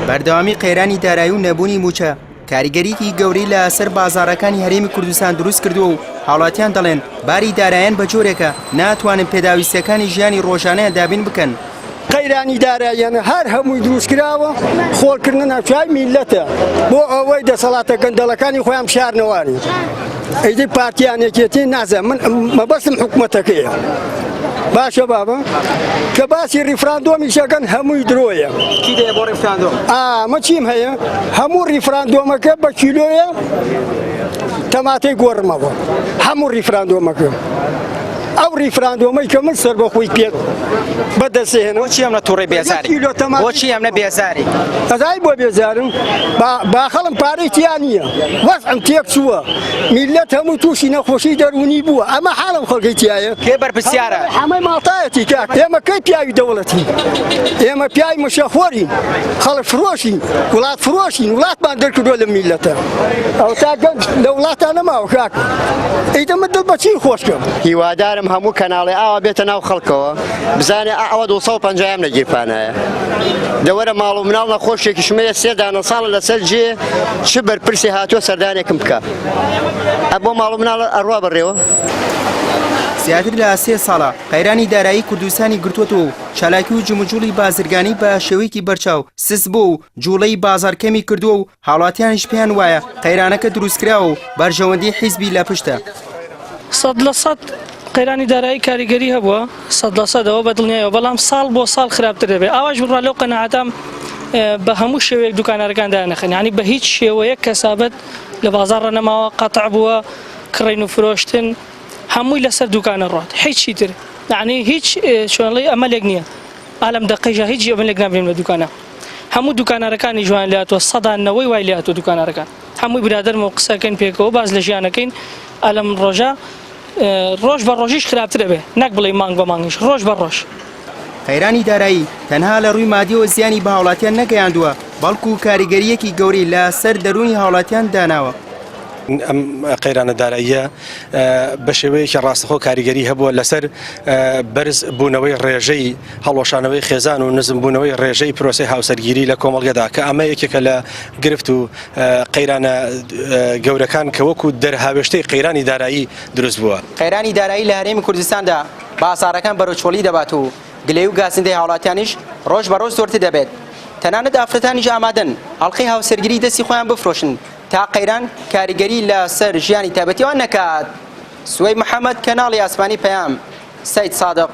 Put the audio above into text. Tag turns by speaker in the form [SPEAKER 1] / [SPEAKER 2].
[SPEAKER 1] بەردەوامی قەیرانی دارایی و نەبوونی موچە کاریگەریکی گەورەی لە سەر بازاڕەکانی هەرێمی کوردستان دروست کردووە و هاوڵاتیان دەڵێن باری داراییان بە جۆرێکە ناتوانن پێداویستەکانی ژیانی ڕۆژانەیان دابین بکەن.
[SPEAKER 2] قەیرانی داراییانە هەر هەمووی دروستکراوە خۆڵکردنە ناوچوای میلەتە بۆ ئەوەی دەسەڵاتە گەندەڵەکانی خۆیان بشارنەوانی. ئەیدی پارتیانێکێتی نازە من مەبەستم حکوومەتەکەیە. باشە بابە کە باسی ریفراندۆمی شەکەن هەمووی درۆیە.
[SPEAKER 1] چی دەیە بۆ ریفراندۆم؟
[SPEAKER 2] ئەمە چیم هەیە؟ هەموو ریفراندۆمەکە بە کیلۆیە تەماتەی گۆڕمەوە. هەموو ریفراندۆمەکە. ئەو ریفراندۆمەی کە من سەر بەخۆی پێ بەدەستێنەوە.
[SPEAKER 1] بۆچی ئەم لە تووڕێ بێزاری؟ بۆچی ئەم نە بێزاری؟
[SPEAKER 2] ئەزای بۆ بێزارم باخەڵم پارەی تیان نییە. وەزعم تێک چووە. میلەت هەموو تووشی نەخۆشی دەرونی بووە. ئەمە حاڵم خەڵکی تایە.
[SPEAKER 1] کێ بەرپرسیارە؟
[SPEAKER 2] هەمەی ماڵتایەتی کاک. ئێمە کەی پیاوی دەوڵەتی؟ ئێمە پیاوی مشەخۆرین. خەڵک فرۆشین. وڵات فرۆشین. وڵاتمان دەرکردووە لە میلەتە. ئەو تا گەنج لە وڵاتان نەماوە کاک. ئیدە من دڵ بەچی خۆشکەم.
[SPEAKER 3] هیوادارم هەموو کەناڵی ئاوا بێتە ناو خەڵکەوە بزانێ ئەوە 250 لە گیرفانایە دەوەرە ماڵ و مناڵ نەخۆشێکی شمەیە 3 دانە ساڵە لەسەر جێ چ بەرپرسی هاتووە سەردانێکم بکە بۆ ماڵ و مناڵ ئەڕوا بڕێەوە.
[SPEAKER 1] زیاتر لە 3 ساڵە قەیرانی دارایی کوردستانی گرتووەتەوە و چالاکی و جموجوڵی بازرگانی بە شێوەیەکی بەرچاو سس بۆ و جوڵەی بازارکەمی کردووە و هاوڵاتیانش پێیان وایە قەیرانەکە دروستکراوە و بەرژەوەندی حیزبی لە پشتە.
[SPEAKER 4] 100% قەیرانی دارایی کاریگەری هەبووە 100%ەوە بە دڵنیایەوە بەڵام ساڵ بۆ ساڵ خراپتر دەبێت. ئاواش بڕوا لەو قەناعەتام بە هەموو شێوەیەک دوکانەکان دانەخن ینی بە هیچ شێوەیەک کەسابەت لە بازاڕە نەماوە قەتع بووە کڕین و فرۆشتن هەمووی لەسەر دوکانە ڕات هیچی تر یعنی هیچ شوێنڵی ئەمەلێک نییە ئالەم دەقەیژە هیچ ئەمەلێک نابرێن لە دوکانە هەموو دوکانەکانی جوان لاتوە سەدانەوەی وای لاتوە دوکانەکان هەمووی برادەرمە و قسەکەن پێکەوە باز لە ژیانەکەین ئەلەم ڕۆژە ڕۆژ بە ڕۆژیش خراپتر دەبێ نەک بڵێ مانگ بە مانگیش ڕۆژ بە ڕۆژ.
[SPEAKER 1] قەیرانی دارایی تەنها لە ڕووی مادیەوە زیانی بە هاوڵاتیان نەگەیاندووە بەڵکو کاریگەریەکی گەورەی لە سەر دەرونی هاوڵاتیان داناوە.
[SPEAKER 5] ئەم قەیرانە داراییە بە شێوەیەکی ڕاستەخۆ کاریگەری هەبووە لەسەر بەرز بوونەوەی ڕێژەی هەڵۆشانەوەی خێزان و نزم بوونەوەی ڕێژەی پرۆسی هاوسەرگیری لە کۆمەڵگەدا کە ئەمە یەکێکە لە گرفت و قەیرانە گەورەکان کە وەکو دەرهاوێشتەی قەیرانی دارایی دروست بووە.
[SPEAKER 1] قەیرانی دارایی لە هەرێمی کوردستاندا باساڕەکان بەرەوچۆڵی دەبات و گلەی و گازندەی هاوڵاتیانیش ڕۆژ بە ڕۆژ زۆرتر دەبێت. تەنانەت ئافرەتانیش ئامادەن هەڵقەی هاوسەرگیری دەستی خۆیان بفرۆشن تا قەیران کاریگەری لە سەر ژیانی تایبەتیەوە نەکات. سوەی محەممەد کەناڵی ئاسمانی پەیام سەید سادق.